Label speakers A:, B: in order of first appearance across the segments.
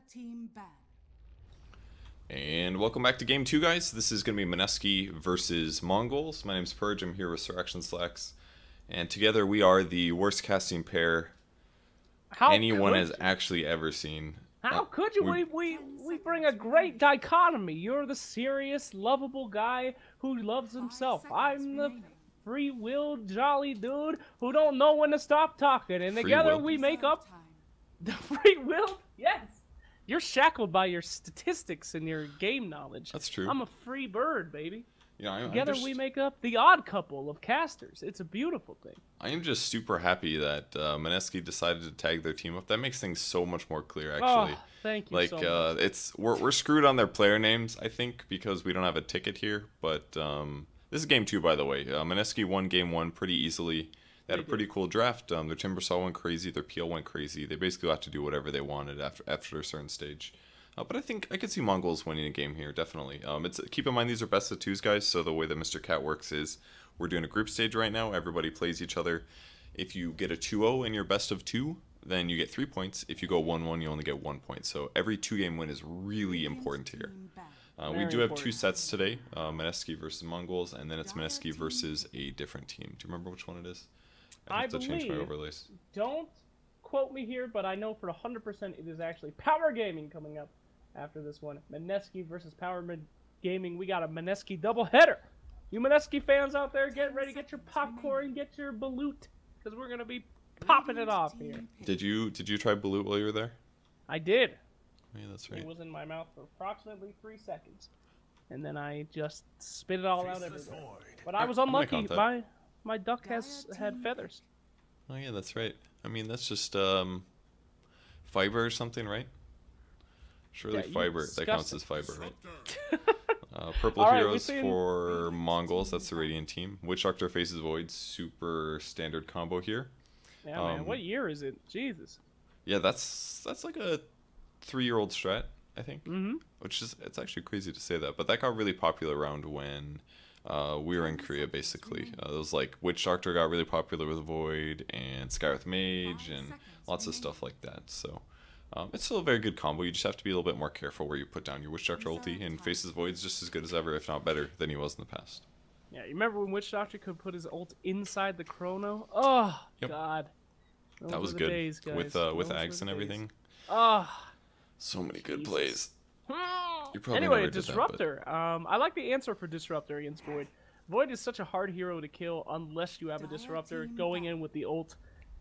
A: team ban.
B: And welcome back to game 2, guys. This is going to be Mineski versus Mongolz. My name's Purge. I'm here with Sir Action Slacks. And together we are the worst casting pair anyone has actually ever seen.
C: How could you? We bring a great dichotomy. You're the serious, lovable guy who loves himself. I'm the free-willed, jolly dude who don't know when to stop talking. And together we make up the free-willed. Yes. You're shackled by your statistics and your game knowledge.
B: That's true.
C: I'm a free bird, baby.
B: Yeah,
C: together we make up the odd couple of casters. It's a beautiful thing.
B: I am just super happy that Mineski decided to tag their team up. That makes things so much more clear, actually.
C: Oh, thank you so much.
B: We're screwed on their player names, I think, because we don't have a ticket here. But this is game 2, by the way. Mineski won game 1 pretty easily. They had a pretty cool draft. Their Timbersaw went crazy. Their Peel went crazy. They basically got to do whatever they wanted after a certain stage. But I think I could see Mongolz winning a game here, definitely. Keep in mind, these are best of 2s, guys, so the way that Mr. Cat works is we're doing a group stage right now. Everybody plays each other. If you get a 2-0 in your best of 2, then you get 3 points. If you go 1-1, you only get 1 point. So every 2-game win is really important here. We do have 2 sets today, Mineski versus Mongolz, and then it's Mineski versus a different team. Do you remember which one it is? I have to change my overlays.
C: Don't quote me here, but I know for 100% it is actually Power Gaming coming up after this one. Mineski versus Power Gaming. We got a Mineski doubleheader. You Mineski fans out there, get ready, get your popcorn, get your balut, because we're gonna be popping it off here.
B: Did you try balut while you were there?
C: I did.
B: Oh, yeah, that's right.
C: It was in my mouth for approximately 3 seconds, and then I just spit it all out everywhere. But I was unlucky. My duck had feathers.
B: Oh yeah, that's right. I mean, that's just fiber or something, right? Surely fiber. That counts as fiber, right? Purple heroes for Mongolz. That's the Radiant team. Witch Doctor faces Void. Super standard combo here.
C: Yeah, man. What year is it? Jesus.
B: Yeah, that's like a 3-year-old strat, I think.
C: Mm-hmm.
B: Which is, it's actually crazy to say that, but that got really popular around when we were in Korea, basically. It was like Witch Doctor got really popular with Void and Skywrath Mage and lots of stuff like that. So it's still a very good combo. You just have to be a little bit more careful where you put down your Witch Doctor ulti, and Faces Void's just as good as ever, if not better, than he was in the past.
C: Yeah, you remember when Witch Doctor could put his ult inside the Chrono? Oh, yep. God.
B: That was good. Days, with Ags and everything.
C: Oh.
B: So many good plays.
C: Anyway, Disruptor. I like the answer for Disruptor against Void. Void is such a hard hero to kill unless you have a Disruptor going in with the ult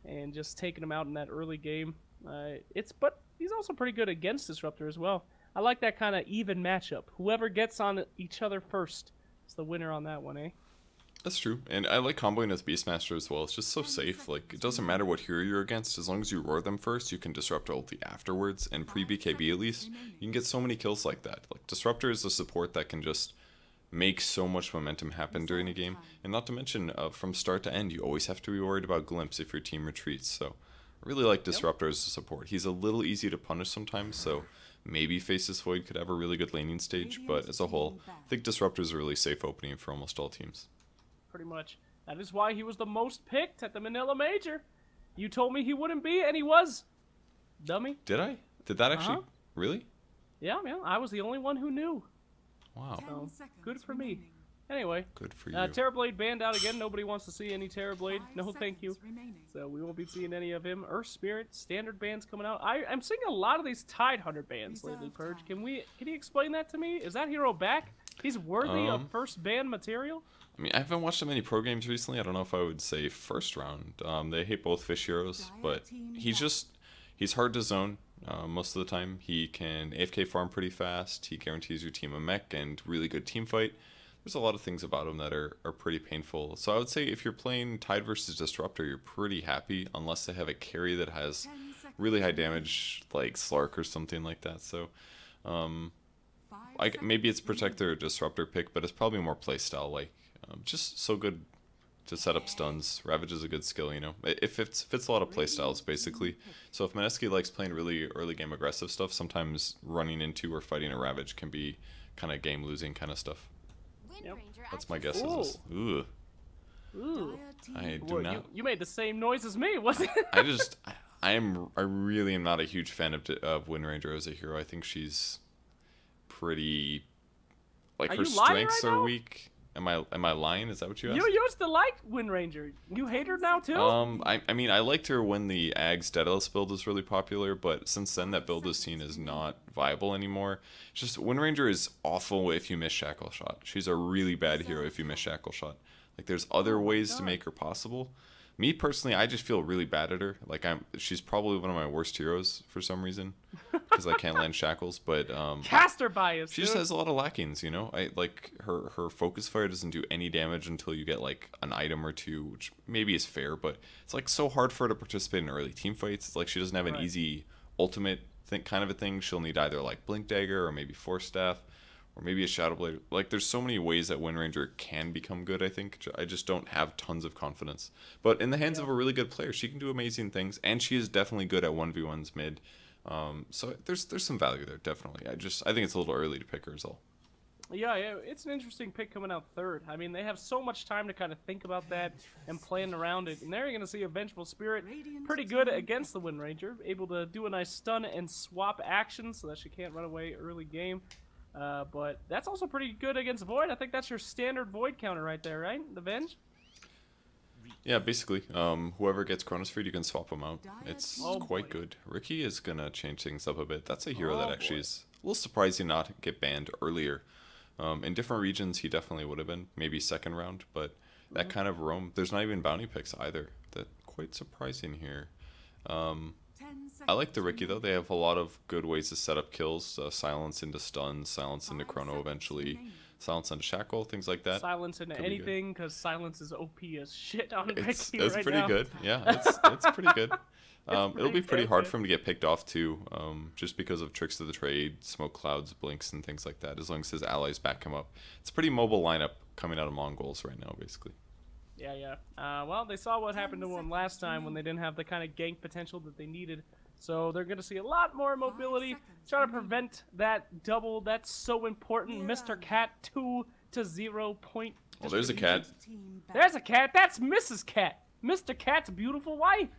C: and just taking him out in that early game. But he's also pretty good against Disruptor as well. I like that kind of even matchup. Whoever gets on each other first is the winner on that one, eh?
B: That's true, and I like comboing with Beastmaster as well. It's just so safe. Like, it doesn't matter what hero you're against, as long as you roar them first, you can disrupt ulti afterwards, and pre-BKB at least, you can get so many kills like that. Like, Disruptor is a support that can just make so much momentum happen during a game, and not to mention, from start to end, you always have to be worried about Glimpse if your team retreats, so I really like Disruptor as a support. He's a little easy to punish sometimes, so maybe Faceless Void could have a really good laning stage, but as a whole, I think Disruptor is a really safe opening for almost all teams.
C: Pretty much. That is why he was the most picked at the Manila Major. You told me he wouldn't be, and he was. Dummy.
B: Did I? Did that actually? Really?
C: Yeah, man. I was the only one who knew.
B: Wow.
C: So, good for me. Anyway.
B: Good for you.
C: Terrorblade banned out again. Nobody wants to see any Terrorblade. No, thank you. So we won't be seeing any of him. Earth Spirit, standard bans coming out. I'm seeing a lot of these Tidehunter bans lately, Purge. Can you explain that to me? Is that hero back? He's worthy of first ban material?
B: I mean, I haven't watched that many pro games recently. I don't know if I would say first round. They hate both fish heroes, but he's hard to zone most of the time. He can AFK farm pretty fast. He guarantees your team a mech and really good team fight. There's a lot of things about him that are pretty painful. So I would say if you're playing Tide versus Disruptor, you're pretty happy unless they have a carry that has really high damage like Slark or something like that. So maybe it's Protector or Disruptor pick, but it's probably more playstyle like. Just so good to set up stuns. Ravage is a good skill, you know. It fits a lot of playstyles, basically. So if Mineski likes playing really early game aggressive stuff, sometimes running into or fighting a Ravage can be kind of game losing kind of stuff.
C: Yep.
B: That's my guess. Ooh.
C: Ooh.
B: I do not.
C: You made the same noise as me, wasn't it?
B: I I really am not a huge fan of Wind Ranger as a hero. I think she's pretty, like, her strengths are weak. Am I lying? Is that what you asked?
C: You used to like Wind Ranger. You hate her now too?
B: I mean, I liked her when the Ags Daedalus build was really popular, but since then that build is seen as not viable anymore. It's just Wind Ranger is awful if you miss Shackle Shot. She's a really bad hero if you miss Shackle Shot. Like, there's other ways to make her possible. Me personally, I just feel really bad at her. Like, she's probably one of my worst heroes for some reason because I can't land shackles. But
C: caster bias.
B: She just has a lot of lackings, you know. I like her focus fire doesn't do any damage until you get like an item or two, which maybe is fair, but it's like so hard for her to participate in early team fights. It's like she doesn't have an easy ultimate kind of a thing. She'll need either like Blink Dagger or maybe Force Staff. Or maybe a Shadow Blade. Like, there's so many ways that Wind Ranger can become good, I think. I just don't have tons of confidence. But in the hands of a really good player, she can do amazing things. And she is definitely good at 1v1s mid. So there's some value there, definitely. I think it's a little early to pick her as well.
C: Yeah, it's an interesting pick coming out third. I mean, they have so much time to kind of think about that and plan around it. And they're going to see a Vengeful Spirit pretty good against the Wind Ranger. Able to do a nice stun and swap action so that she can't run away early game. But that's also pretty good against Void. I think that's your standard Void counter right there, right? The Venge?
B: Yeah, basically. Whoever gets Chronosphere, you can swap them out. It's quite good. Ricky is going to change things up a bit. That's a hero that actually is a little surprising not to get banned earlier. In different regions, he definitely would have been. Maybe second round, but that kind of roam. There's not even bounty picks either. That's quite surprising here. I like the Ricky, though. They have a lot of good ways to set up kills. Silence into stun, silence into chrono eventually, silence into shackle, things like that.
C: Silence into anything, because silence is OP as shit on Ricky
B: It's
C: right
B: pretty
C: now.
B: good. Yeah, it's pretty good. It'll be pretty hard for him to get picked off, too, just because of tricks of the trade, smoke clouds, blinks, and things like that, as long as his allies back him up. It's a pretty mobile lineup coming out of Mongolz right now, basically.
C: Yeah. Well, they saw what happened to him last time when they didn't have the kind of gank potential that they needed. So they're going to see a lot more mobility. Try to prevent that double. That's so important. Mr. Cat 2-0 point.
B: Oh, there's a cat.
C: There's a cat. That's Mrs. Cat. Mr. Cat's beautiful wife.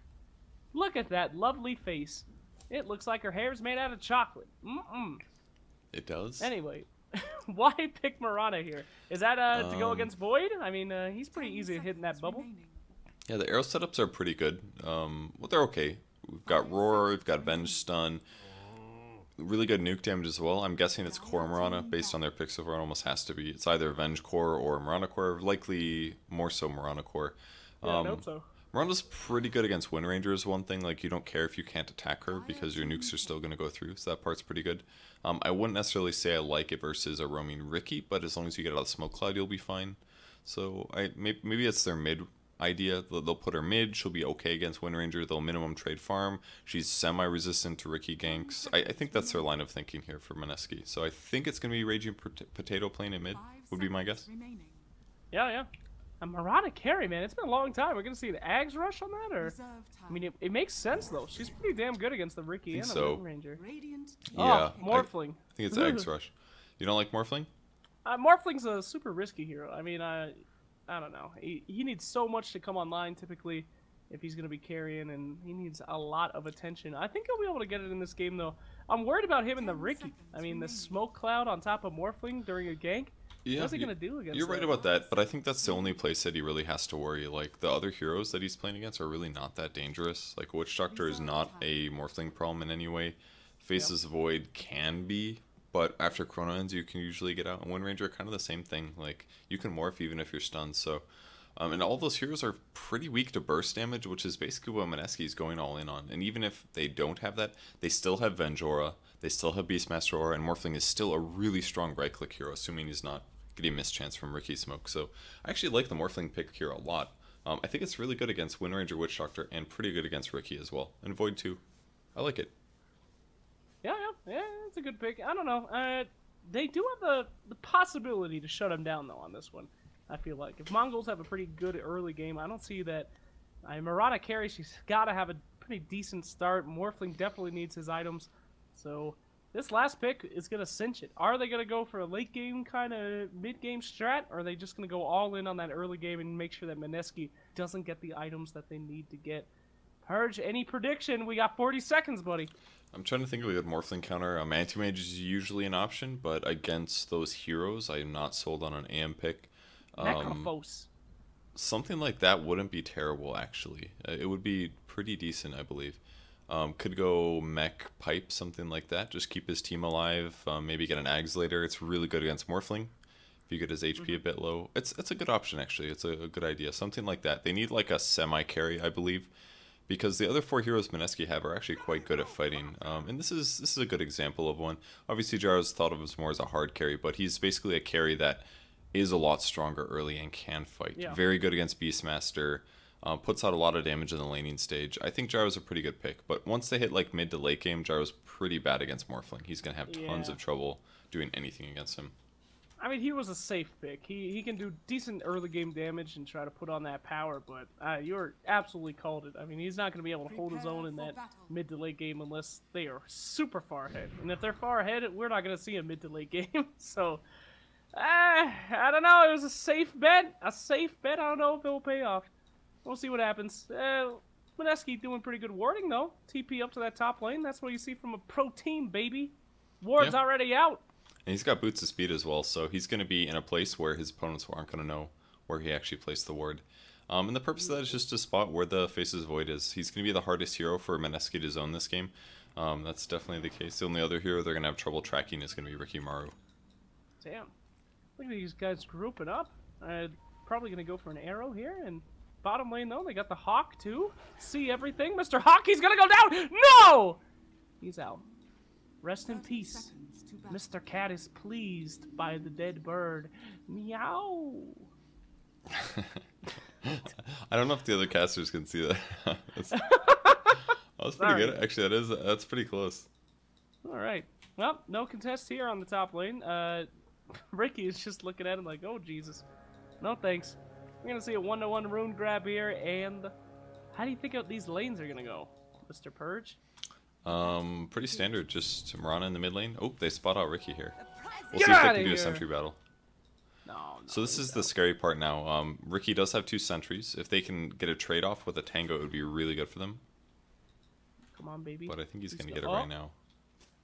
C: Look at that lovely face. It looks like her hair is made out of chocolate.
B: It does.
C: Anyway, why pick Mirana here? Is that to go against Void? I mean, he's pretty easy at hitting that bubble.
B: Yeah, the arrow setups are pretty good. Well, they're okay. We've got Roar, we've got Venge Stun. Really good nuke damage as well. I'm guessing it's Core Mirana, based on their picks so far. It almost has to be. It's either Venge Core or Mirana Core. Likely more so Mirana Core.
C: Yeah, I hope so.
B: Mirana's pretty good against Wind Ranger is one thing. Like, you don't care if you can't attack her because your nukes are still going to go through. So that part's pretty good. I wouldn't necessarily say I like it versus a roaming Ricky, but as long as you get out of the smoke cloud, you'll be fine. So maybe it's their mid idea. They'll put her mid. She'll be okay against Wind Ranger. They'll minimum trade farm. She's semi-resistant to Ricky ganks. I think that's their line of thinking here for Mineski. So I think it's going to be Raging Potato playing in mid, would be my guess.
C: Yeah. A Mirana carry, man. It's been a long time. We're going to see the Ags rush on that? Or I mean, it makes sense, though. She's pretty damn good against the Ricky and the Wind Ranger.
B: Yeah.
C: Morphling.
B: I think it's Ags rush. You don't like Morphling?
C: Morphling's a super risky hero. I mean, I don't know. He needs so much to come online, typically, if he's going to be carrying, and he needs a lot of attention. I think he'll be able to get it in this game, though. I'm worried about him and the Ricky. I mean, the smoke cloud on top of Morphling during a gank.
B: Yeah,
C: what's he going to do against
B: You're right about that, but I think that's the only place that he really has to worry. Like, the other heroes that he's playing against are really not that dangerous. Like, Witch Doctor is not a Morphling problem in any way. Faceless Void can be, but after Chrono ends, you can usually get out. And Wind Ranger, kind of the same thing. Like, you can morph even if you're stunned. So, and all those heroes are pretty weak to burst damage, which is basically what Mineski is going all in on. And even if they don't have that, they still have Venge Aura, they still have Beastmaster Aura, and Morphling is still a really strong right-click hero, assuming he's not getting a mischance from Ricky Smoke. So, I actually like the Morphling pick here a lot. I think it's really good against Wind Ranger, Witch Doctor, and pretty good against Ricky as well. And Void too. I like it.
C: Yeah, it's a good pick. I don't know. They do have the possibility to shut him down, though, on this one. I feel like if Mongolz have a pretty good early game, I don't see that. Mirana carry, she's got to have a pretty decent start. Morphling definitely needs his items. So this last pick is going to cinch it. Are they going to go for a late game kind of mid-game strat, or are they just going to go all in on that early game and make sure that Mineski doesn't get the items that they need to get? Purge, any prediction? We got 40 seconds, buddy.
B: I'm trying to think of a good Morphling counter. Anti-Mage is usually an option, but against those heroes, I am not sold on an AM pick.
C: Necrophos.
B: Something like that wouldn't be terrible, actually. It would be pretty decent, I believe. Could go Mech Pipe, something like that. Just keep his team alive. Maybe get an Ags later. It's really good against Morphling. If you get his HP a bit low. It's a good option, actually. It's a good idea. Something like that. They need like a semi-carry, I believe. Because the other 4 heroes Mineski have are actually quite good at fighting. And this is a good example of one. Obviously, Gyro's thought of him more as a hard carry, but he's basically a carry that is a lot stronger early and can fight. Yeah. Very good against Beastmaster. Puts out a lot of damage in the laning stage. I think Gyro's a pretty good pick, but once they hit like mid to late game, Gyro's pretty bad against Morphling. He's going to have tons of trouble doing anything against him.
C: I mean, he was a safe pick. He can do decent early game damage and try to put on that power, but you're absolutely called it. I mean, he's not going to be able to hold his own in that mid to late game unless they are super far ahead. And if they're far ahead, we're not going to see a mid to late game. So, I don't know. It was a safe bet. I don't know if it will pay off. We'll see what happens. Mineski doing pretty good warding, though. TP up to that top lane. That's what you see from a pro team, baby. Ward's already out.
B: And he's got boots of speed as well, so he's going to be in a place where his opponents aren't going to know where he actually placed the ward. And the purpose of that is just to spot where the Faceless Void is. He's going to be the hardest hero for Mineski to zone this game. That's definitely the case. The only other hero they're going to have trouble tracking is going to be Ricky Maru.
C: Damn. Look at these guys grouping up. Probably going to go for an arrow here, and bottom lane, though, they got the Hawk, too. See everything. Mr. Hawk, he's going to go down! No! He's out. Rest in peace. Mr. Cat is pleased by the dead bird. Meow.
B: I don't know if the other casters can see that. That's pretty good. Actually, that's pretty close.
C: All right. Well, no contest here on the top lane. Ricky is just looking at him like, oh, Jesus. No thanks. We're going to see a 1-to-1 rune grab here, and how do you think these lanes are going to go, Mr. Purge?
B: Pretty standard. Just Mirana in the mid lane. Oh, they spot out Ricky here. We'll see if they can do a sentry battle.
C: No,
B: so this is the scary part now. Ricky does have 2 sentries. If they can get a trade-off with a Tango, it would be really good for them.
C: Come on, baby.
B: But I think he's going to get it right now.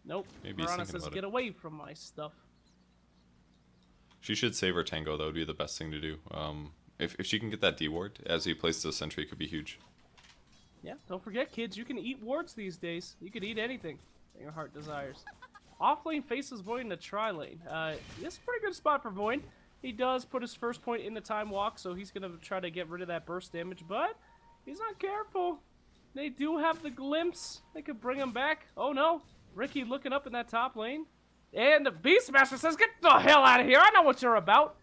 C: Nope.
B: Maybe
C: Mirana says, get away from my stuff.
B: She should save her Tango. That would be the best thing to do. If she can get that D-ward as he places a sentry, it could be huge.
C: Yeah, don't forget, kids, you can eat wards these days. You can eat anything that your heart desires. Offlane faces Void in the tri-lane. This is a pretty good spot for Void. He does put his first point in the time walk, so he's going to try to get rid of that burst damage, but he's not careful. They do have the glimpse. They could bring him back. Oh, no. Ricky looking up in that top lane. And the Beastmaster says, get the hell out of here. I know what you're about.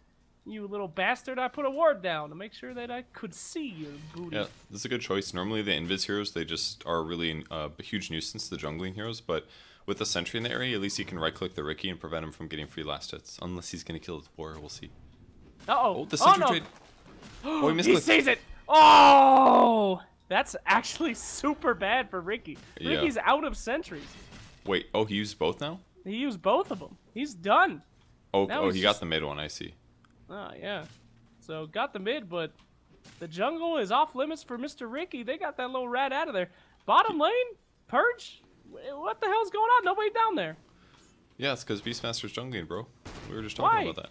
C: You little bastard, I put a ward down to make sure that I could see your booty.
B: Yeah, this is a good choice. Normally the Invis heroes, they just are really a huge nuisance, the jungling heroes, but with the sentry in the area, at least you can right-click the Ricky and prevent him from getting free last hits. Unless he's going to kill his boar, we'll see.
C: Uh-oh.
B: Oh, the sentry trade.
C: Oh, he sees it. Oh! That's actually super bad for Ricky. Ricky's out of sentries.
B: Wait, oh, he used both now?
C: He used both of them. He's done.
B: Oh, he got the mid one, I see.
C: Oh, yeah. So, got the mid, but the jungle is off limits for Mr. Ricky. They got that little rat out of there. Bottom lane? Purge? What the hell's going on? Nobody down there.
B: Yeah, it's because Beastmaster's jungling, bro. We were just talking about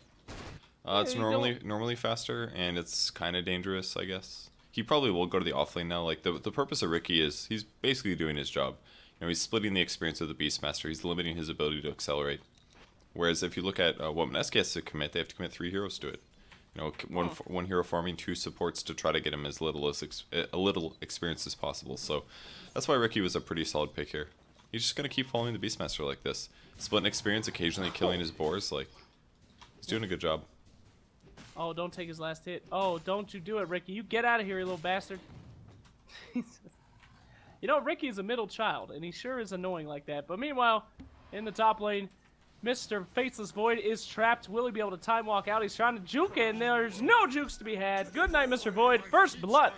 B: that. It's normally faster, and it's kind of dangerous, I guess. He probably will go to the offlane now. Like, the purpose of Ricky is he's basically doing his job. You know, he's splitting the experience of the Beastmaster. He's limiting his ability to accelerate. Whereas if you look at what Mineski has to commit, they have to commit 3 heroes to it. You know, one hero farming, 2 supports to try to get him as little experience as possible. So that's why Ricky was a pretty solid pick here. He's just gonna keep following the Beastmaster like this, splitting experience, occasionally killing his boars. Like, he's doing a good job.
C: Oh, don't take his last hit. Oh, don't you do it, Ricky. You get out of here, you little bastard. You know, Ricky is a middle child, and he sure is annoying like that. But meanwhile, in the top lane, Mr. Faceless Void is trapped. Will he be able to time walk out? He's trying to juke it, and there's no jukes to be had. Good night, Mr. Void. First blood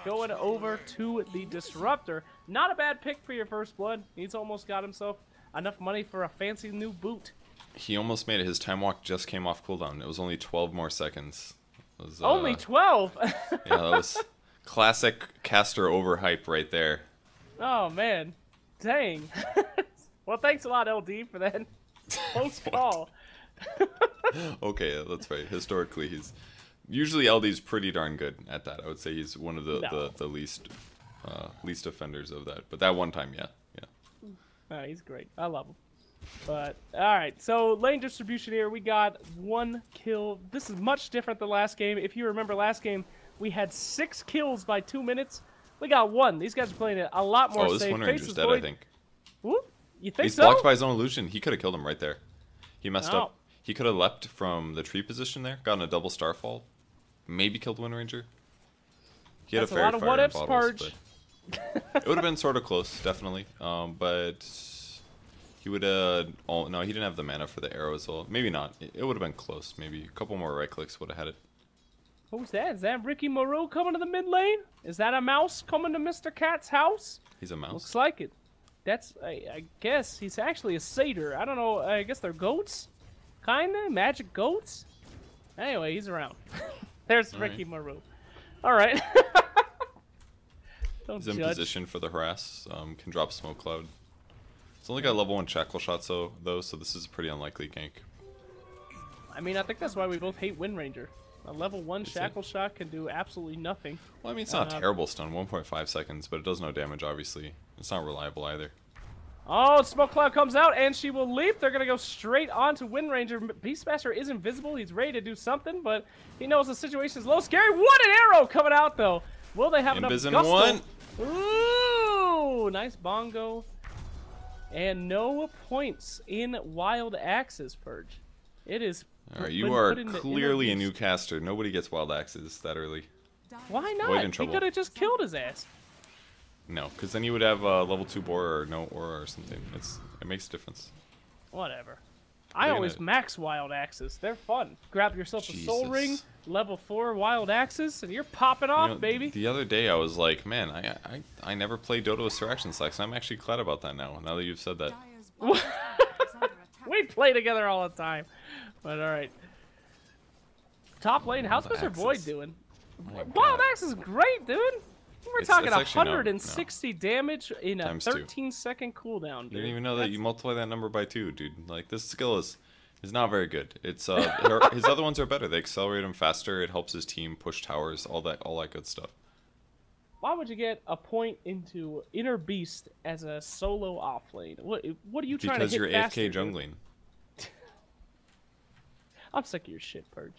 C: going over to the Disruptor. Not a bad pick for your first blood. He's almost got himself enough money for a fancy new boot.
B: He almost made it. His time walk just came off cooldown. It was only 12 more seconds. It was,
C: only 12?
B: Yeah, that was Classic caster overhype right there.
C: Oh, man. Dang. Well, thanks a lot, LD, for that close call.
B: Okay, that's right. Historically, he's... Usually LD's pretty darn good at that. I would say he's one of the least offenders of that. But that one time, yeah.
C: He's great. I love him. But, alright, so lane distribution here. We got 1 kill. This is much different than last game. If you remember last game, we had 6 kills by 2 minutes. We got 1. These guys are playing it a lot more safe.
B: Oh, this Wind Ranger's dead, I think.
C: Whoop. You think
B: He's
C: so?
B: blocked by his own illusion. He could have killed him right there. He messed up. He could have leapt from the tree position there, gotten a double starfall, maybe killed Wind Ranger. He had
C: That's
B: a fairy
C: lot of
B: fire
C: what
B: in
C: ifs,
B: bottles, but it would have been sort of close, definitely. But he would have. Oh no, he didn't have the mana for the arrow as well. Maybe not. It would have been close. Maybe a couple more right clicks would have had it.
C: Who's that? Is that Ricky Moreau coming to the mid lane? Is that a mouse coming to Mr. Cat's house?
B: He's a mouse.
C: Looks like it. That's, I guess, he's actually a satyr. I don't know, I guess they're goats? Kinda? Magic goats? Anyway, he's around. There's Ricky Moreau. Alright.
B: He's in position for the harass. Can drop smoke cloud. It's only got level 1 shackle shots though, so this is a pretty unlikely gank.
C: I mean, I think that's why we both hate Wind Ranger. A level 1 shackle shot can do absolutely nothing.
B: Well, I mean, it's not a terrible stun, 1.5 seconds, but it does no damage, obviously. It's not reliable either.
C: Oh, Smoke Cloud comes out, and she will leap. They're going to go straight onto Wind Ranger. Beastmaster is invisible. He's ready to do something, but he knows the situation is low. Scary. What an arrow coming out, though. Will they have enough gusto?
B: One.
C: Ooh, nice bongo. And no points in Wild Axes, Purge. It is...
B: Alright, you are clearly a new caster. Nobody gets Wild Axes that early.
C: Why not? He could have just killed his ass.
B: No, because then you would have level 2 boar or no aura or something. It makes a difference.
C: Whatever. I always max Wild Axes. They're fun. Grab yourself a soul ring, level 4 Wild Axes, and you're popping off, baby.
B: The other day I was like, man, I never played Dota with Suraction Slacks, and I'm actually glad about that now that you've said that.
C: We play together all the time. But alright. Top lane, how's Mr. Void doing? Wild Axe is great, dude! We're talking 160 damage in a 13-second cooldown, dude.
B: You didn't even know that you multiply that number by 2, dude. Like, this skill is not very good. It's his other ones are better. They accelerate him faster. It helps his team push towers, all that good stuff.
C: Why would you get a point into Inner Beast as a solo offlane? What are you trying to hit
B: faster? Because you're AFK jungling.
C: I'm sick of your shit, Purge.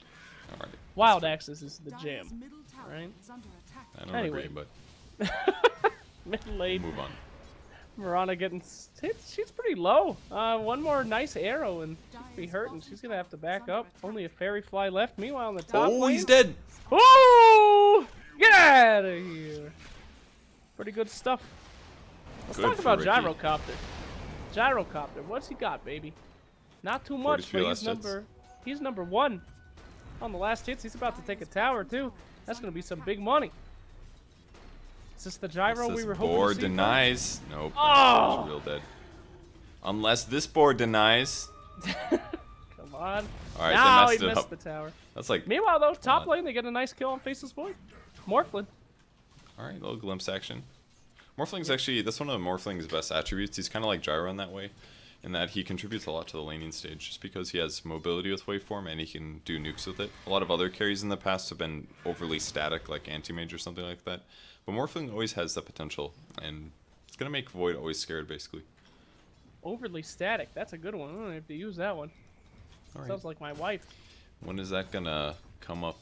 B: Alright.
C: Wild Axes is the jam. Right?
B: I don't agree, but...
C: Mid lane.
B: Move on.
C: Mirana getting hit. She's pretty low. One more nice arrow and she'll be hurting. She's going to have to back up. Only a fairy fly left. Meanwhile, on the top lane...
B: he's dead!
C: Oh! Get out of here! Pretty good stuff. Let's talk about Gyrocopter. Gyrocopter, what's he got, baby? Not too much, but he's number 1 on the last hits. He's about to take a tower too. That's gonna be some big money. Is this the gyro we were hoping to see?
B: Board denies. Nope. Oh! Real dead. Unless this board denies.
C: Come on.
B: Alright,
C: now he missed the tower.
B: That's like.
C: Meanwhile, though, top lane they get a nice kill on Faceless Void. Morphling.
B: Alright, little glimpse action. Morphling's actually, that's one of Morphling's best attributes. He's kind of like Gyro in that way, in that he contributes a lot to the laning stage, just because he has mobility with waveform and he can do nukes with it. A lot of other carries in the past have been overly static, like Anti-Mage or something like that. But Morphling always has that potential, and it's going to make Void always scared, basically.
C: Overly static, that's a good one. I don't have to use that one. Right. Sounds like my wife.
B: When is that going to come up?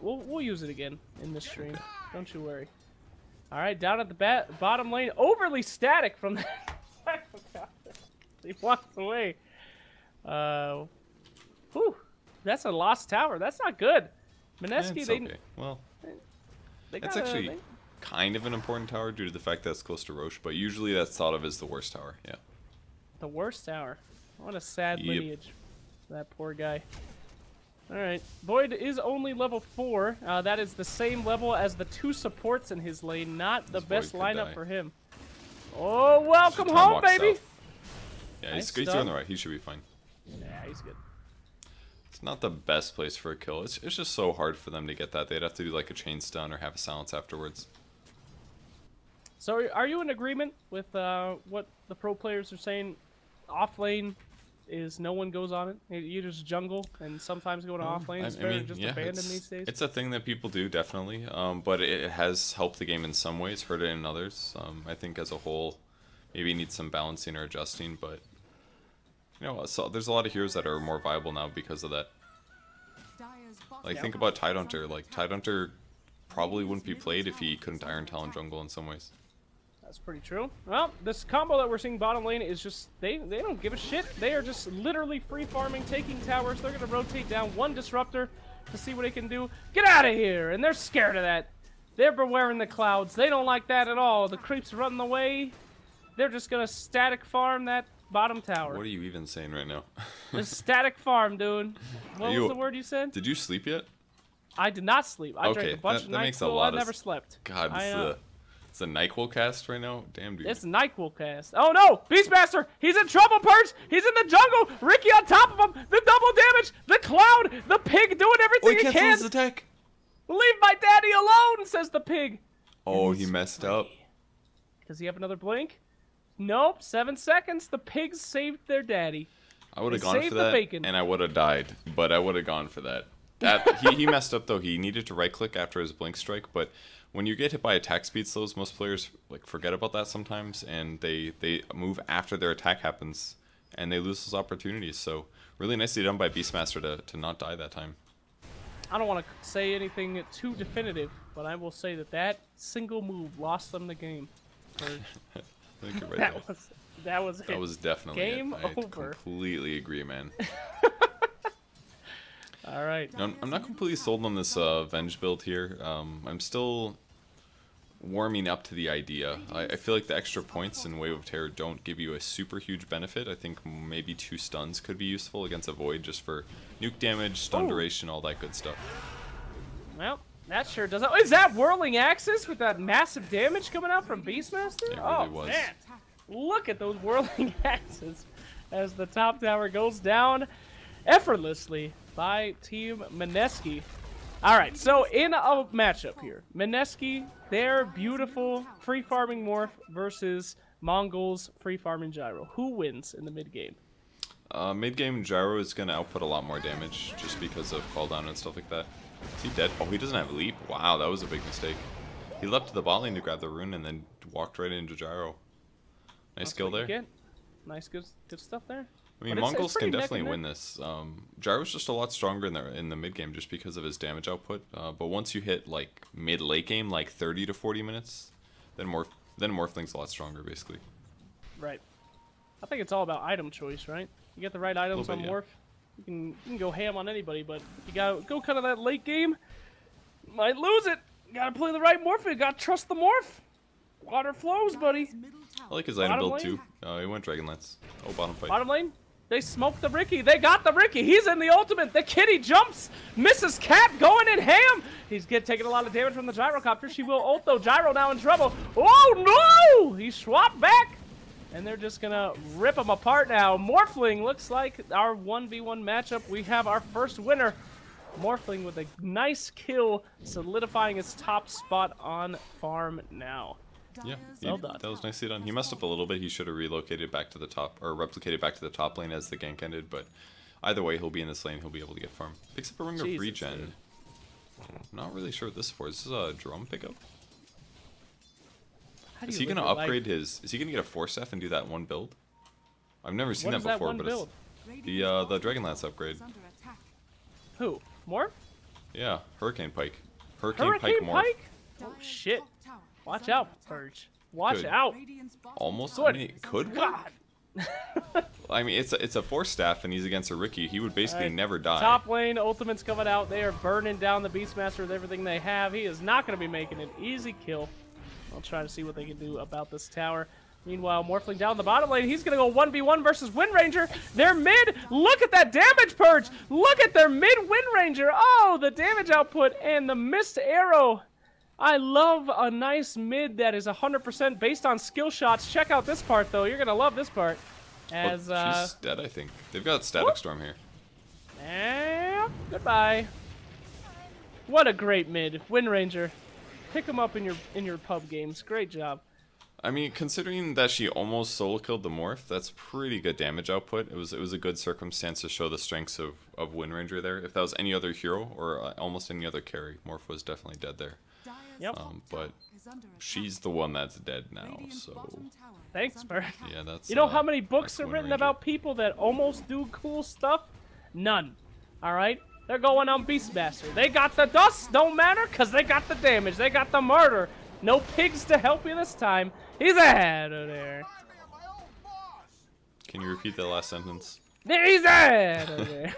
C: We'll use it again in this stream. Don't you worry. Alright, down at the bottom lane, overly static from the... He walks away. Whew, that's a lost tower. That's not good. Mineski,
B: okay. Well, it's actually kind of an important tower due to the fact that it's close to Roche, but usually that's thought of as the worst tower, yeah.
C: The worst tower? What a sad lineage. That poor guy. Alright, Void is only level 4. That is the same level as the 2 supports in his lane. Not the best lineup for him. Oh, welcome home, baby!
B: Yeah, he's on the right. He should be fine.
C: Yeah, he's good.
B: not the best place for a kill. It's just so hard for them to get that. They'd have to do like a chain stun or have a silence afterwards.
C: So are you in agreement with what the pro players are saying? Off lane is no one goes on it. You just jungle, and sometimes go to off lane. It's better to just abandon these days.
B: It's a thing that people do, definitely. But it has helped the game in some ways, hurt it in others. I think as a whole, maybe it needs some balancing or adjusting. But you know, so there's a lot of heroes that are more viable now because of that. Like think about Tidehunter. Like Tidehunter probably wouldn't be played if he couldn't Iron Talon jungle in some ways.
C: That's pretty true. Well, this combo that we're seeing bottom lane is just, they don't give a shit. They are just literally free farming, taking towers. They're going to rotate down one disruptor to see what they can do. Get out of here! And they're scared of that. They're wearing the clouds. They don't like that at all. The creeps running away. They're just going to static farm that bottom tower.
B: What are you even saying right now?
C: The static farm, dude. What was the word you said?
B: Did you sleep yet?
C: I did not sleep. I drank a bunch of NyQuil. I never slept.
B: God, it's a NyQuil cast right now? Damn, dude.
C: It's a NyQuil cast. Oh, no! Beastmaster! He's in trouble, Perch! He's in the jungle! Ricky on top of him! The double damage! The cloud! The pig doing everything he can!
B: His attack.
C: Leave my daddy alone, says the pig.
B: Oh, he messed up.
C: Does he have another blink? Nope. 7 seconds. The pigs saved their daddy.
B: I would have gone for that, and I would have died, but I would have gone for that. He messed up, though. He needed to right-click after his blink strike, but when you get hit by attack speed slows, most players like forget about that sometimes, and they move after their attack happens, and they lose those opportunities. So really nicely done by Beastmaster to not die that time.
C: I don't want to say anything too definitive, but I will say that single move lost them the game.
B: I think you're right.
C: That was
B: definitely
C: game
B: it. I
C: over.
B: Completely agree, man.
C: All right.
B: Now, I'm not completely sold on this Venge build here. I'm still warming up to the idea. I feel like the extra points in Wave of Terror don't give you a super huge benefit. I think maybe 2 stuns could be useful against a Void just for nuke damage, stun duration, all that good stuff.
C: Well, that sure does. Is that Whirling Axis with that massive damage coming out from Beastmaster?
B: It really was.
C: Man. Look at those Whirling Axes as the top tower goes down effortlessly by Team Mineski. Alright, so in a matchup here, Mineski, their beautiful free farming morph versus Mongolz free farming gyro. Who wins in the mid game?
B: Mid game gyro is going to output a lot more damage just because of cooldown and stuff like that. Is he dead? Oh, he doesn't have leap? Wow, that was a big mistake. He leapt to the bot lane to grab the rune and then walked right into gyro. Nice skill there.
C: Nice, good stuff there.
B: I mean, Mongolz can definitely win this. Gyro's just a lot stronger in the mid game just because of his damage output. But once you hit like mid-late game, like 30 to 40 minutes, then Morphling's a lot stronger, basically.
C: Right. I think it's all about item choice, right? You get the right items on Morph, you can go ham on anybody, but you gotta go kind of that late game. Might lose it. You gotta play the right Morph. You gotta trust the Morph. Water flows, buddy.
B: I like his item build too. He went Dragonlance. Oh, bottom fight.
C: Bottom lane. They smoked the Ricky. They got the Ricky. He's in the ultimate. The kitty jumps. Misses Cat going in ham. He's taking a lot of damage from the Gyrocopter. She will ult though. Gyro now in trouble. Oh no! He swapped back. And they're just gonna rip him apart now. Morphling looks like our 1v1 matchup. We have our first winner. Morphling with a nice kill, solidifying his top spot on farm now.
B: Yeah, that was nicely done. He messed up a little bit. He should have relocated back to the top, or replicated back to the top lane as the gank ended, but either way, he'll be in this lane. He'll be able to get farm. Picks up a ring of regen. Not really sure what this is for. Is this a drum pickup? Is he going to upgrade his... Is he going to get a Force F and do that one build? I've never seen that before, but it's the Dragonlance upgrade.
C: Who? Morph?
B: Yeah, Hurricane Pike. Hurricane Pike Morph.
C: Oh, shit. Watch out, Purge. Watch out.
B: Almost. I mean, it could work. I mean, it's a Force Staff, and he's against a Ricky. He would basically never die.
C: Top lane, ultimate's coming out. They are burning down the Beastmaster with everything they have. He is not going to be making an easy kill. I'll try to see what they can do about this tower. Meanwhile, Morphling down the bottom lane. He's going to go 1v1 versus Wind Ranger. They're mid. Look at that damage, Purge. Look at their mid Wind Ranger. Oh, the damage output and the missed arrow. I love a nice mid that is 100% based on skill shots. Check out this part, though. You're going to love this part. As
B: she's dead, I think. They've got Static Storm here.
C: And Goodbye. What a great mid. Wind Ranger. Pick him up in your pub games. Great job.
B: I mean, considering that she almost solo killed the Morph, that's pretty good damage output. It was a good circumstance to show the strengths of Wind Ranger there. If that was any other hero or almost any other carry, Morph was definitely dead there.
C: Yep.
B: But she's the one that's dead now, so...
C: Thanks, Bert.
B: Yeah, that's...
C: You know how many books are written
B: Ranger.
C: about people that almost do cool stuff? None. Alright? They're going on Beastmaster. They got the dust, don't matter, because they got the damage. They got the murder. No pigs to help you this time. He's ahead of there.
B: Can you repeat that last sentence?
C: He's ahead of there.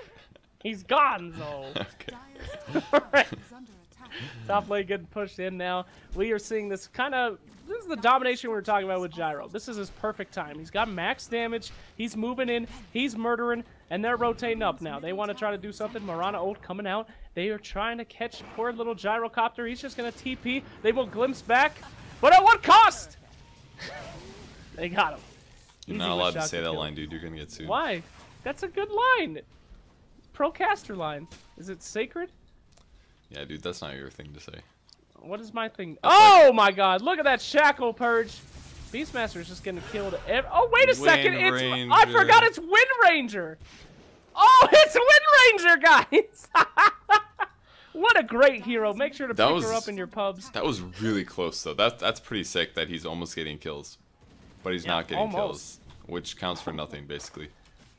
C: He's gone, though.
B: Okay.
C: Alright. Top lane getting pushed in now. We are seeing this this is the domination we were talking about with Gyro. This is his perfect time. He's got max damage. He's moving in. He's murdering. And they're rotating up now. They want to try to do something. Marana ult coming out. They are trying to catch poor little Gyrocopter. He's just going to TP. They will glimpse back. But at what cost? They got him.
B: You're not allowed to say that line, dude. You're going to get sued.
C: Why? That's a good line. Procaster line. Is it sacred?
B: Yeah, dude, that's not your thing to say.
C: What is my thing? Oh my god, look at that shackle purge. Beastmaster is just getting killed. Oh, wait a second. I forgot it's Wind Ranger. Oh, it's Wind Ranger, guys. What a great hero. Make sure to pick her up in your pubs.
B: That was really close, though. That's pretty sick that he's almost getting kills. But he's not getting kills, which counts for nothing, basically.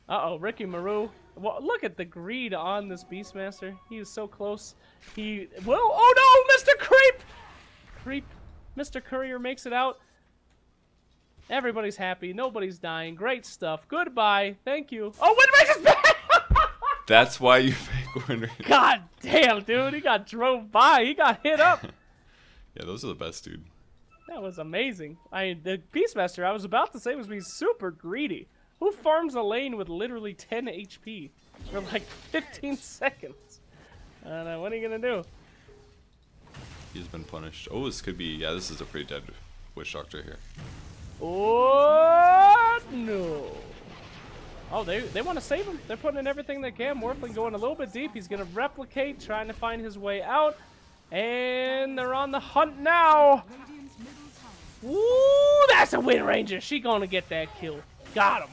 C: Uh-oh, Ricky Maru. Well, look at the greed on this Beastmaster. He is so close. Oh no, Mr. Creep! Mr. Courier makes it out. Everybody's happy. Nobody's dying. Great stuff. Goodbye. Thank you. Oh, Wind Ranger's back!
B: That's why you pick Wind Ranger.
C: God damn, dude. He got drove by. He got hit up.
B: Yeah, those are the best, dude.
C: That was amazing. The Beastmaster, I was about to say, was being super greedy. Who farms a lane with literally 10 HP for like 15 seconds? I don't know. What are you going to do?
B: He's been punished. Oh, this could be... Yeah, this is a pretty dead Witch Doctor here.
C: Oh, no. Oh, they want to save him. They're putting in everything they can. Morphling going a little bit deep. He's going to replicate, trying to find his way out. And they're on the hunt now. Ooh, that's a Wind Ranger. She going to get that kill. Got him.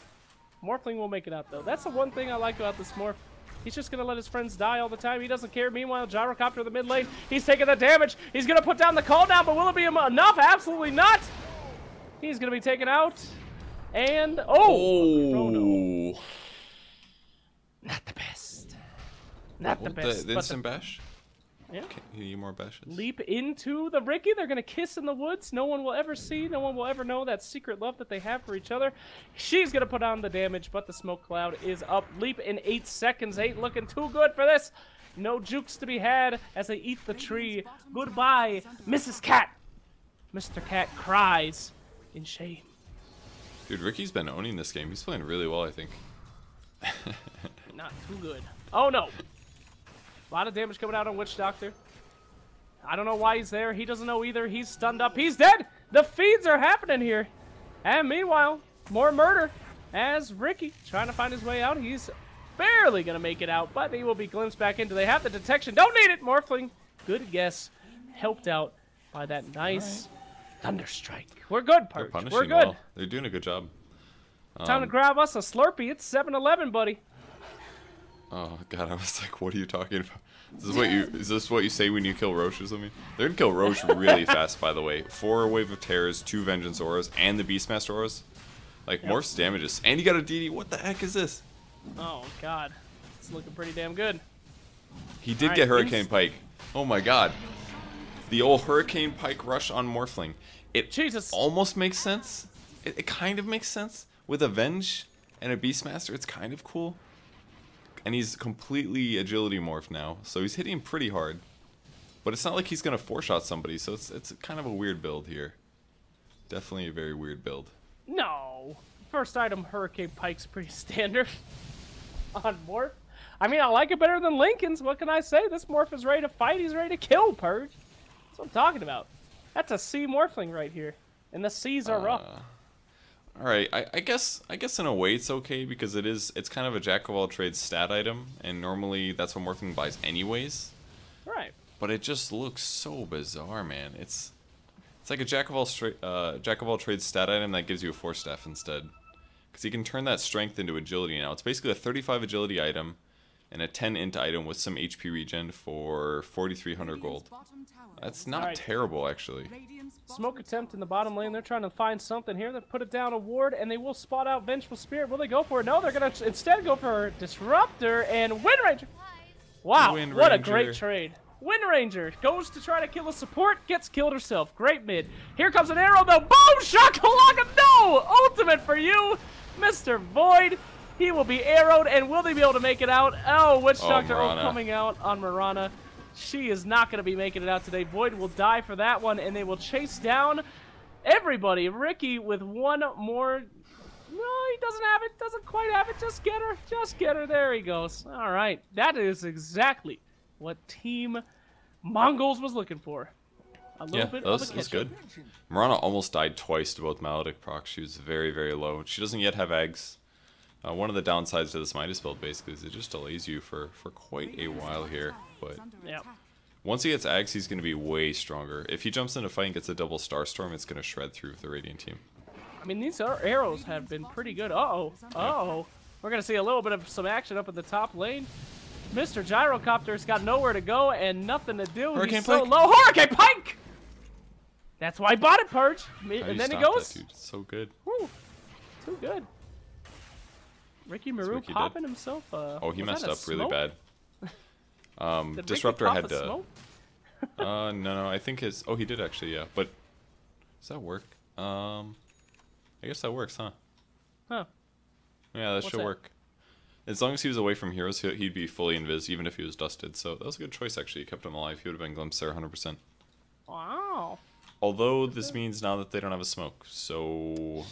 C: Morphling will make it out, though. That's the one thing I like about this Morph. He's just going to let his friends die all the time. He doesn't care. Meanwhile, Gyrocopter in the mid lane. He's taking the damage. He's going to put down the call down, but will it be enough? Absolutely not. He's going to be taken out. And, Chrono. Not the best. Not the best.
B: Did some bash?
C: Yeah.
B: Can you more bashes?
C: Leap into the Ricky. They're going to kiss in the woods. No one will ever see. No one will ever know that secret love that they have for each other. She's going to put on the damage, but the smoke cloud is up. Leap in 8 seconds. 8 looking too good for this. No jukes to be had as they eat the tree. Goodbye, Mrs. Cat. Mr. Cat cries in shame.
B: Dude, Ricky's been owning this game. He's playing really well, I think.
C: Not too good. Oh, no. A lot of damage coming out on Witch Doctor. I don't know why he's there. He doesn't know either. He's stunned up. He's dead. The feeds are happening here. And meanwhile, more murder as Ricky trying to find his way out. He's barely going to make it out, but he will be glimpsed back into. They have the detection. Don't need it, Morphling. Good guess. Helped out by that nice Thunderstrike. We're good, Purge. We're good.
B: Well. They're doing a good job.
C: Time to grab us a Slurpee. It's 7-Eleven, buddy.
B: Oh god, I was like, what are you talking about? Is this what you say when you kill Roche or something? They're gonna kill Roche really fast, by the way. 4 Wave of Terrors, 2 Vengeance Auras, and the Beastmaster Auras. Like, Morph's damages. And you got a DD. What the heck is this?
C: Oh god. It's looking pretty damn good.
B: He did get Hurricane Pike. Oh my god. The old Hurricane Pike rush on Morphling. It almost makes sense. It kind of makes sense. With Avenge and a Beastmaster, it's kind of cool. And he's completely agility morph now, so he's hitting pretty hard. But it's not like he's gonna 4-shot somebody, so it's kind of a weird build here. Definitely a very weird build.
C: No. First item, Hurricane Pike's pretty standard on morph. I mean, I like it better than Lincoln's. What can I say? This morph is ready to fight. He's ready to kill, Purge. That's what I'm talking about. That's a C Morphling right here. And the C's are rough.
B: All right, I guess in a way it's okay because it's kind of a jack of all trades stat item, and normally that's what Morphling buys anyways.
C: Right.
B: But it just looks so bizarre, man. It's like a jack of all trades stat item that gives you a Force Staff instead, because you can turn that strength into agility now. It's basically a 35 agility item and a 10 int item with some HP regen for 4,300 gold. That's not terrible, actually.
C: Smoke attempt in the bottom lane. They're trying to find something here. They put it down a ward, and they will spot out Vengeful Spirit. Will they go for it? No, they're going to instead go for Disruptor and Wind Ranger. Wow, what a great trade. Wind Ranger goes to try to kill a support, gets killed herself. Great mid. Here comes an arrow, though. Boom! Shakalaka! No! Ultimate for you, Mr. Void. He will be arrowed, and will they be able to make it out? Oh, Witch Doctor coming out on Mirana. She is not going to be making it out today. Void will die for that one, and they will chase down everybody. Ricky with one more. No, he doesn't have it. Doesn't quite have it. Just get her. Just get her. There he goes. All right. That is exactly what Team Mongolz was looking for. A little bit of a catch-up.
B: Good. Mirana almost died twice to both Maledict procs. She was very, very low. She doesn't yet have eggs. One of the downsides to this Midas build, basically, is it just delays you for quite a while here. But once he gets Ags, he's going to be way stronger. If he jumps into a fight and gets a double Starstorm, it's going to shred through the Radiant team.
C: I mean, these arrows have been pretty good. Uh-oh. Uh-oh. We're going to see a little bit of some action up in the top lane. Mr. Gyrocopter's got nowhere to go and nothing to do.
B: Hurricane
C: He's so low. Hurricane Pike! That's why I bought it, Purge. And then he goes.
B: That, dude? It's so good.
C: Woo. Too good. Ricky Maru popping himself.
B: Oh, he messed up really bad. Disruptor had to. No, I think his. Oh, he did actually, yeah. But does that work? I guess that works, huh?
C: Huh.
B: Yeah, that should work. As long as he was away from heroes, he'd be fully invis, even if he was dusted. So that was a good choice, actually. He kept him alive. He would have been glimpsed there 100%.
C: Wow.
B: Although this means now that they don't have a smoke, so.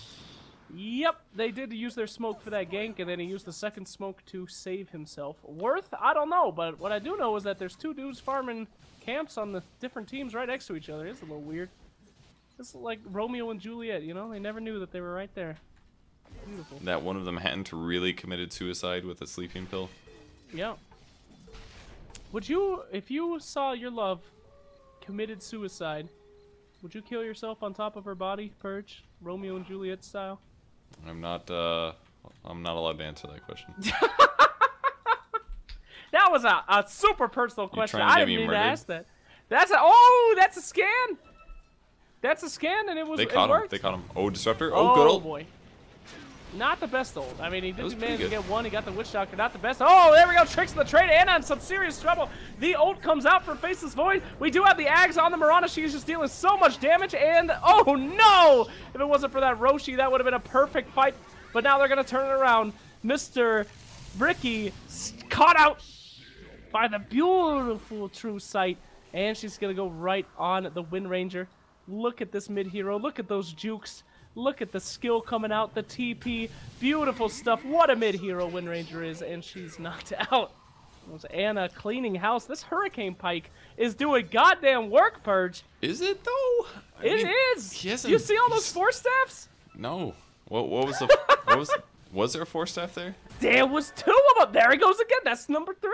C: Yep, they did use their smoke for that gank, and then he used the second smoke to save himself. Worth? I don't know, but what I do know is that there's two dudes farming camps on the different teams right next to each other. It's a little weird. It's like Romeo and Juliet, you know? They never knew that they were right there. Beautiful.
B: That one of them hadn't really committed suicide with a sleeping pill.
C: Yeah. Would you, if you saw your love committed suicide, would you kill yourself on top of her body, Purge? Romeo and Juliet style?
B: I'm not allowed to answer that question.
C: That was a super personal question. I didn't mean to ask that. That's a scan. That's a scan, and it was.
B: They caught him. They caught him. Oh, Disruptor. Oh, good old.
C: Boy. Not the best ult. I mean, he did manage to get one. He got the Witch Doctor. Not the best. Oh, there we go. Tricks in the trade. Anna in some serious trouble. The ult comes out for Faceless Void. We do have the Ags on the Mirana. She's just dealing so much damage. And, oh, no! If it wasn't for that Roshi, that would have been a perfect fight. But now they're going to turn it around. Mr. Ricky caught out by the beautiful True Sight. And she's going to go right on the Wind Ranger. Look at this mid-hero. Look at those jukes. Look at the skill coming out, the TP, beautiful stuff. What a mid-hero Wind Ranger is, and she's knocked out. It was Anna cleaning house. This Hurricane Pike is doing goddamn work, Purge.
B: Is it, though?
C: It is. You see all those Force Staffs?
B: No. What was the... was there a Force Staff there?
C: There was two of them. There he goes again. That's number 3.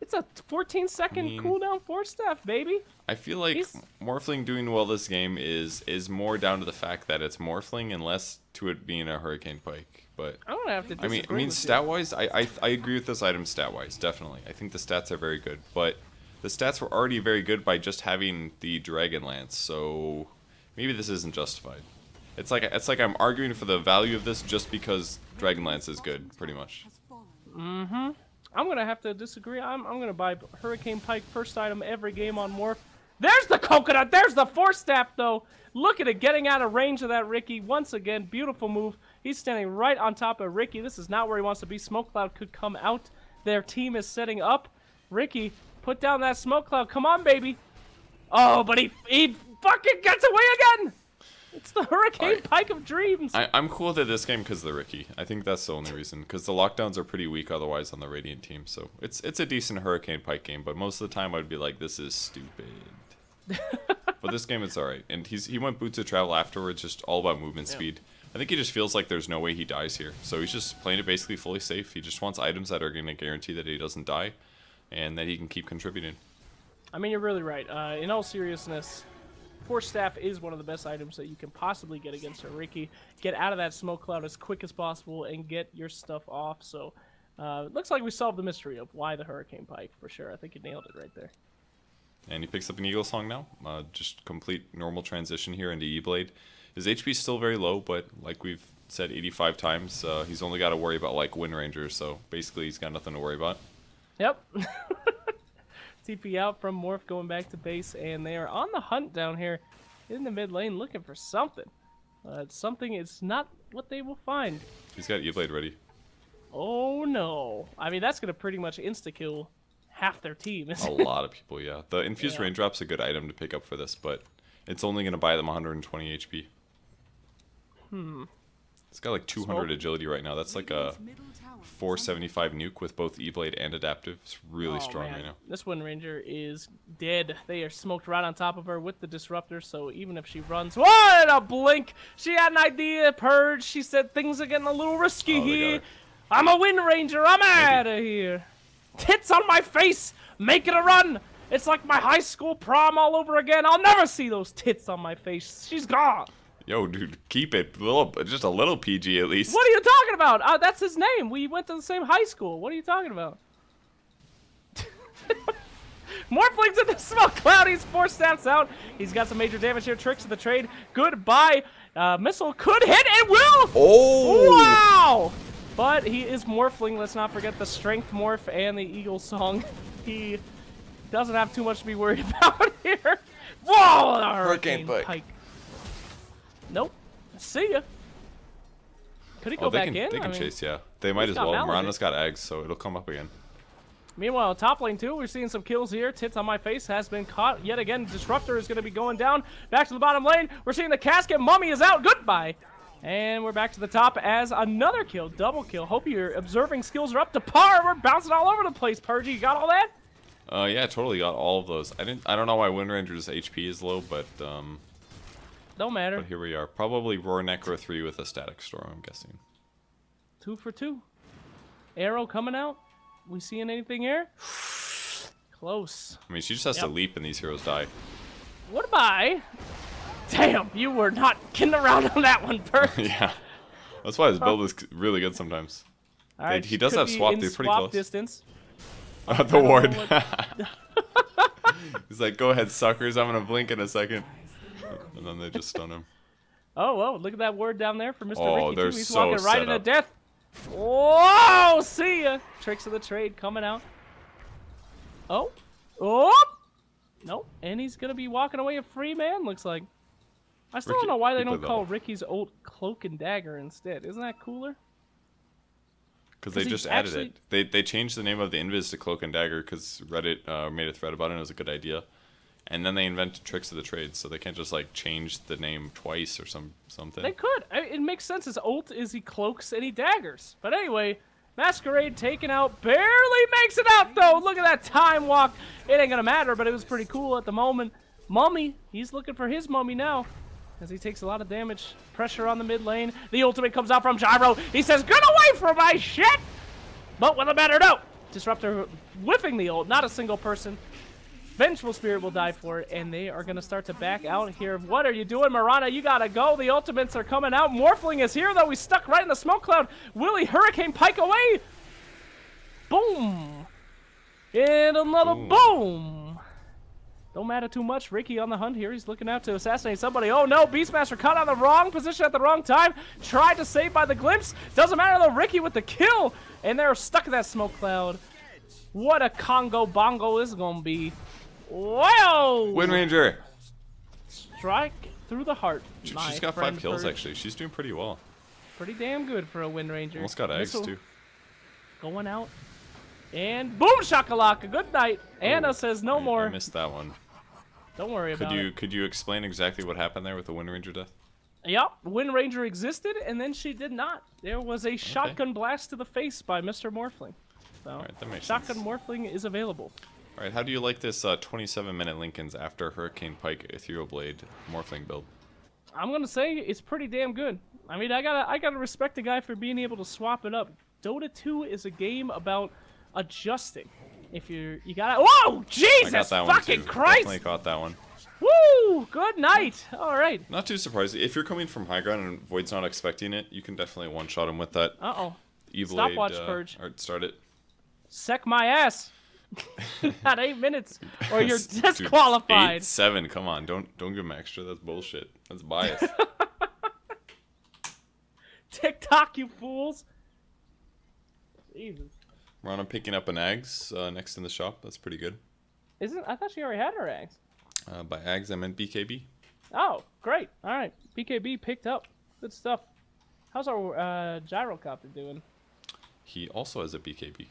C: It's a 14-second cooldown Force Staff, baby.
B: I feel like Morphling doing well this game is more down to the fact that it's Morphling and less to it being a Hurricane Pike. But
C: I don't have to disagree.
B: I mean, stat-wise, I agree with this item stat-wise, definitely. I think the stats are very good, but the stats were already very good by just having the Dragon Lance, so maybe this isn't justified. It's like I'm arguing for the value of this just because Dragon Lance is good, pretty much.
C: Mm-hmm. I'm going to have to disagree. I'm going to buy Hurricane Pike first item every game on Morph. There's the coconut. There's the Force Staff, though. Look at it getting out of range of that Ricky. Once again, beautiful move. He's standing right on top of Ricky. This is not where he wants to be. Smoke Cloud could come out. Their team is setting up. Ricky, put down that Smoke Cloud. Come on, baby. Oh, but he fucking gets away again. It's the Hurricane Pike of Dreams.
B: I'm cool with this game because of the Ricky. I think that's the only reason. Because the lockdowns are pretty weak otherwise on the Radiant team. So it's a decent Hurricane Pike game. But most of the time I'd be like, this is stupid. But this game it's alright. And he went Boots of Travel afterwards, just all about movement speed. I think he just feels like there's no way he dies here. So he's just playing it basically fully safe. He just wants items that are going to guarantee that he doesn't die and that he can keep contributing.
C: I mean, you're really right. In all seriousness, Force Staff is one of the best items that you can possibly get against a Riki. Get out of that smoke cloud as quick as possible and get your stuff off. So it looks like we solved the mystery of why the Hurricane Pike, for sure. I think you nailed it right there.
B: And he picks up an Eagle Song now. Just complete normal transition here into E-Blade. His HP is still very low, but like we've said 85 times, he's only got to worry about like Wind Ranger, so basically he's got nothing to worry about. Yep.
C: TP out from Morph going back to base, and they are on the hunt down here in the mid lane looking for something. Something is not what they will find.
B: He's got E-Blade ready.
C: Oh no. I mean, that's going to pretty much insta-kill half their team.
B: A lot of people, yeah. The Infused Raindrop's a good item to pick up for this, but it's only going to buy them 120 HP. It's got like 200 agility right now. That's like a 475 nuke with both E-Blade and Adaptive. It's really strong right now.
C: This Wind Ranger is dead. They are smoked right on top of her with the Disruptor, so even if she runs... What a blink! She had an idea, Purge. She said things are getting a little risky here. I'm a Wind Ranger. I'm out of here. Tits on my face! Make it a run! It's like my high school prom all over again. I'll never see those tits on my face. She's gone.
B: Yo, dude, keep it just a little PG at least.
C: What are you talking about? That's his name. We went to the same high school. What are you talking about? Morphling's in the smoke cloud. He's 4 stats out. He's got some major damage here. Tricks of the trade. Goodbye. Missile could hit and will.
B: Oh!
C: Wow! But he is Morphling. Let's not forget the Strength Morph and the Eagle Song. He doesn't have too much to be worried about here. Whoa! The Hurricane Pike. Nope. See ya. Could he go back in?
B: They can chase, yeah. They might as well. Mirana's got eggs, so it'll come up again.
C: Meanwhile, top lane too, we're seeing some kills here. Tits on my face has been caught yet again. Disruptor is going to be going down. Back to the bottom lane. We're seeing the casket. Mummy is out. Goodbye. And we're back to the top as another kill. Double kill. Hope your observing skills are up to par. We're bouncing all over the place, Purgy. You got all that?
B: Yeah, totally got all of those. I don't know why Wind Ranger's HP is low, but
C: don't matter.
B: But here we are. Probably Roar Necro 3 with a Static Storm, I'm guessing.
C: 2 for 2. Arrow coming out. We seeing anything here? Close.
B: I mean, she just has to leap and these heroes die.
C: Goodbye. Damn, you were not kidding around on that one, Bert.
B: Yeah. That's why his build is really good sometimes.
C: All right,
B: he does have swap. They're pretty close.
C: Distance.
B: The ward. He's like, go ahead, suckers. I'm going to blink in a second. And then they just stun him.
C: Oh, whoa. Look at that word down there for Mr. Ricky,
B: they're
C: too. He's
B: so
C: walking right into
B: up.
C: death. Whoa! See ya! Tricks of the trade coming out. Oh. Oh! Nope. And he's going to be walking away a free man, looks like. I still don't know why they don't call Ricky's ult Cloak and Dagger instead. Isn't that cooler?
B: Because they just added it. They changed the name of the Invis to Cloak and Dagger because Reddit made a thread about it and it was a good idea. And then they invented Tricks of the Trade, so they can't just like change the name twice or something.
C: They could. It makes sense. His ult is he cloaks and he daggers. But anyway, Masquerade taken out. Barely makes it out, though. Look at that time walk. It ain't going to matter, but it was pretty cool at the moment. Mummy, he's looking for his mummy now as he takes a lot of damage. Pressure on the mid lane. The ultimate comes out from Gyro. He says, get away from my shit! But with a better note. Disruptor whiffing the ult. Not a single person. Vengeful Spirit will die for it, and they are going to start to back out here. What are you doing, Mirana? You got to go. The ultimates are coming out. Morphling is here, though. He's stuck right in the smoke cloud. Willie Hurricane Pike away. Boom. And another boom. Don't matter too much. Ricky on the hunt here. He's looking out to assassinate somebody. Oh, no. Beastmaster caught on the wrong position at the wrong time. Tried to save by the glimpse. Doesn't matter, though. Ricky with the kill. And they're stuck in that smoke cloud. What a Congo bongo this is going to be. Whoa!
B: Wind Ranger!
C: Strike through the heart.
B: She's got 5 kills, actually. She's doing pretty well.
C: Pretty damn good for a Wind Ranger.
B: Almost got eggs, too.
C: Going out. And boom shakalaka. Good night. Anna says no more.
B: I missed that one.
C: Don't worry about it.
B: Could you explain exactly what happened there with the Wind Ranger death?
C: Yep. Wind Ranger existed, and then she did not. There was a shotgun blast to the face by Mr. Morphling. So,
B: Alright, that makes
C: shotgun
B: sense.
C: Morphling is available.
B: Alright, how do you like this 27-minute Lincolns after Hurricane Pike Ethereal Blade Morphling build?
C: I'm gonna say it's pretty damn good. I mean, I gotta respect the guy for being able to swap it up. Dota 2 is a game about adjusting. If you gotta, whoa, Jesus fucking Christ!
B: Definitely caught that one.
C: Woo! Good night. All right.
B: Not too surprising. If you're coming from high ground and Void's not expecting it, you can definitely one-shot him with that.
C: Stopwatch purge.
B: Or start it.
C: Sec my ass. At 8 minutes, or you're disqualified.
B: 8-7. Come on, don't give him extra. That's bullshit. That's bias.
C: TikTok, you fools. Jesus.
B: Rana picking up an Ags next in the shop. That's pretty good.
C: I thought she already had her Ags.
B: By Ags, I meant BKB.
C: Oh, great. All right. BKB picked up. Good stuff. How's our gyrocopter doing?
B: He also has a BKB.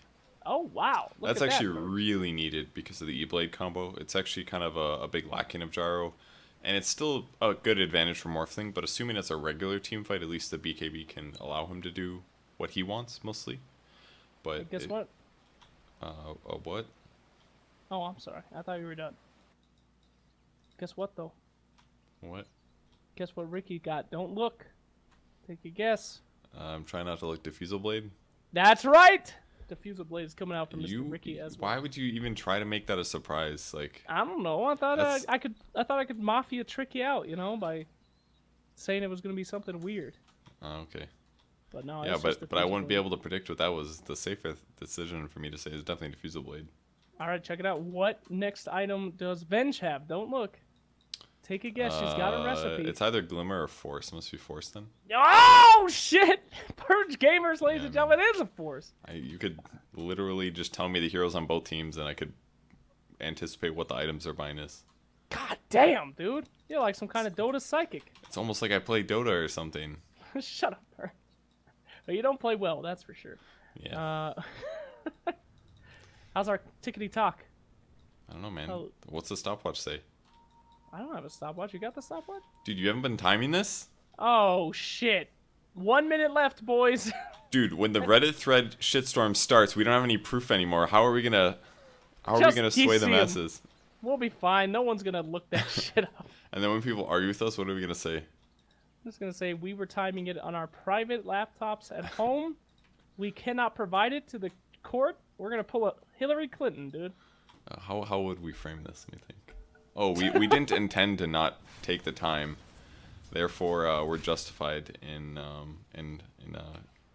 C: Oh, wow.
B: That's actually really needed because of the E-Blade combo. It's actually kind of a big lacking of gyro. And it's still a good advantage for Morphling, but assuming it's a regular team fight, at least the BKB can allow him to do what he wants, mostly. But
C: guess what?
B: What?
C: Oh, I'm sorry. I thought you were done. Guess what, though?
B: What?
C: Guess what Ricky got? Don't look. Take a guess.
B: I'm trying not to look. Diffusal Blade?
C: That's right! Diffusal Blade is coming out from Mr. Ricky as well.
B: Why would you even try to make that a surprise? Like,
C: I don't know. I thought I could mafia trick you out, you know, by saying it was going to be something weird.
B: Oh, okay.
C: But no,
B: yeah, but I wouldn't be able to predict what that was. The safer decision for me to say is definitely Diffusal Blade.
C: All right, check it out. What next item does Venge have? Don't look. Take a guess. She's got a recipe.
B: It's either Glimmer or Force. It must be Force then.
C: Oh, shit! Purge Gamers, ladies and gentlemen, it is a Force.
B: You could literally just tell me the heroes on both teams, and I could anticipate what the items they're buying is.
C: God damn, dude. You're like some kind of Dota psychic.
B: It's almost like I play Dota or something.
C: Shut up, Purge. But you don't play well, that's for sure.
B: Yeah.
C: How's our tickety talk?
B: I don't know, man. What's the stopwatch say?
C: I don't have a stopwatch. You got the stopwatch?
B: Dude, you haven't been timing this?
C: Oh, shit. 1 minute left, boys.
B: Dude, when the Reddit thread shitstorm starts, we don't have any proof anymore. How are we gonna sway the masses?
C: We'll be fine. No one's gonna look that shit up.
B: And then when people argue with us, what are we gonna say?
C: I'm just gonna say we were timing it on our private laptops at home. We cannot provide it to the court. We're gonna pull a Hillary Clinton, dude.
B: How would we frame this? Let me think. Oh, we didn't intend to not take the time, therefore we're justified in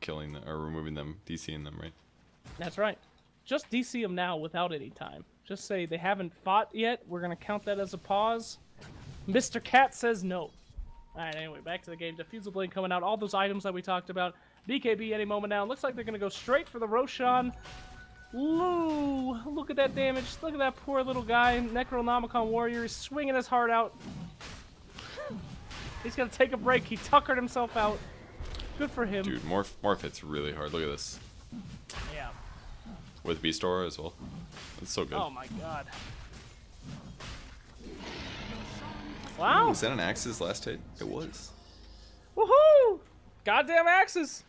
B: killing them, or removing them, DCing them, right?
C: That's right. Just DC them now without any time. Just say they haven't fought yet. We're gonna count that as a pause. Mr. Cat says no. All right. Anyway, back to the game. Diffusal Blade coming out. All those items that we talked about. BKB any moment now. Looks like they're gonna go straight for the Roshan. Ooh, look at that damage. Look at that poor little guy. Necronomicon Warrior is swinging his heart out. He's going to take a break. He tuckered himself out. Good for him.
B: Dude, Morph hits really hard. Look at this.
C: Yeah.
B: With Beast Aura as well. It's so good.
C: Oh my god. Wow.
B: Was that an Axe's last hit? It was.
C: Woohoo! Goddamn Axes.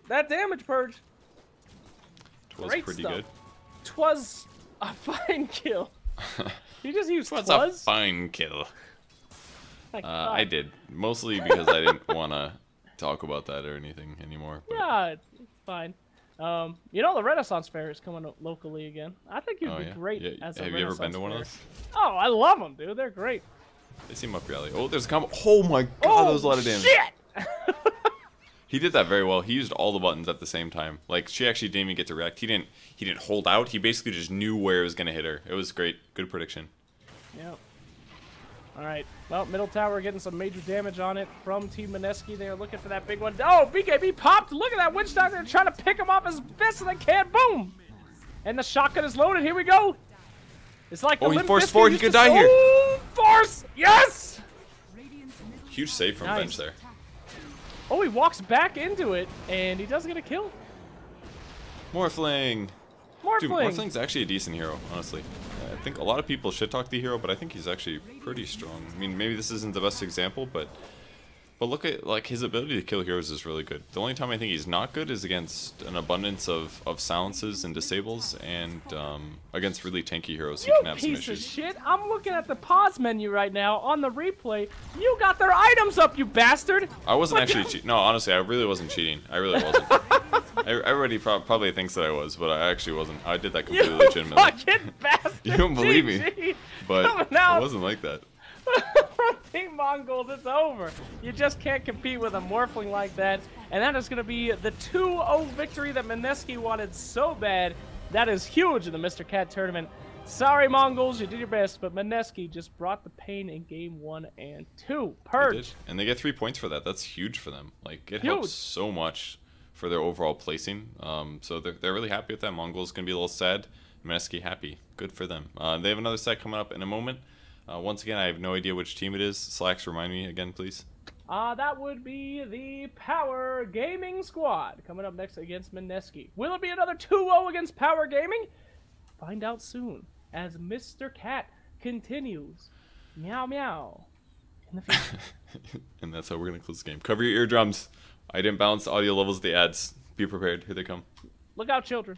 C: That damage purge.
B: Was
C: great
B: pretty
C: stuff.
B: good.
C: Twas a fine kill. You just used
B: Twas
C: twas?
B: a fine kill. I did. Mostly because I didn't want to talk about that or anything anymore. But...
C: yeah, it's fine. You know, the Renaissance Fair is coming locally again. I think you'd be great as a Renaissance
B: Have you ever been to one of those?
C: Oh, I love them, dude. They're great.
B: They seem up your alley. Oh, there's a combo. Oh my god, that was a lot of damage.
C: Shit!
B: He did that very well. He used all the buttons at the same time. Like, she actually didn't even get to react. He didn't hold out. He basically just knew where it was going to hit her. It was great. Good prediction.
C: Yep. Alright. Well, middle tower getting some major damage on it from Team Mineski. They're looking for that big one. Oh, BKB popped. Look at that Witch Doctor trying to pick him off his fist and they can't. Boom! And the shotgun is loaded. Here we go. It's like the
B: he forced forward. He could die here.
C: Force! Yes!
B: Huge save from Bench there.
C: Oh, he walks back into it, and he doesn't get a kill.
B: Morphling!
C: Morphling!
B: Dude, Morphling's actually a decent hero, honestly. I think a lot of people shit talk the hero, but I think he's actually pretty strong. I mean, maybe this isn't the best example, but But look at, like, his ability to kill heroes is really good. The only time I think he's not good is against an abundance of silences and disables, and against really tanky heroes he can have some issues.
C: You piece of shit! I'm looking at the pause menu right now on the replay. You got their items up, you bastard!
B: I wasn't actually cheating. No, honestly, I really wasn't cheating. I really wasn't. Everybody probably thinks that I was, but I actually wasn't. I did that completely legitimately.
C: You fucking bastard!
B: You don't believe me, but it wasn't like that.
C: From Team Mongolz, it's over. You just can't compete with a Morphling like that. And that is going to be the 2-0 victory that Mineski wanted so bad. That is huge in the Mr. Cat tournament. Sorry, Mongolz, you did your best, but Mineski just brought the pain in game 1 and 2. Purge.
B: And they get 3 points for that. That's huge for them. Like, it helps so much for their overall placing. So they're really happy with that. Mongolz going to be a little sad. Mineski happy. Good for them. They have another set coming up in a moment. Once again, I have no idea which team it is. Slacks, remind me again, please.
C: That would be the Power Gaming Squad coming up next against Mineski. Will it be another 2-0 against Power Gaming? Find out soon as Mr. Cat continues. Meow meow. In the future.
B: And that's how we're going to close the game. Cover your eardrums. I didn't balance the audio levels of the ads. Be prepared. Here they come.
C: Look out, children.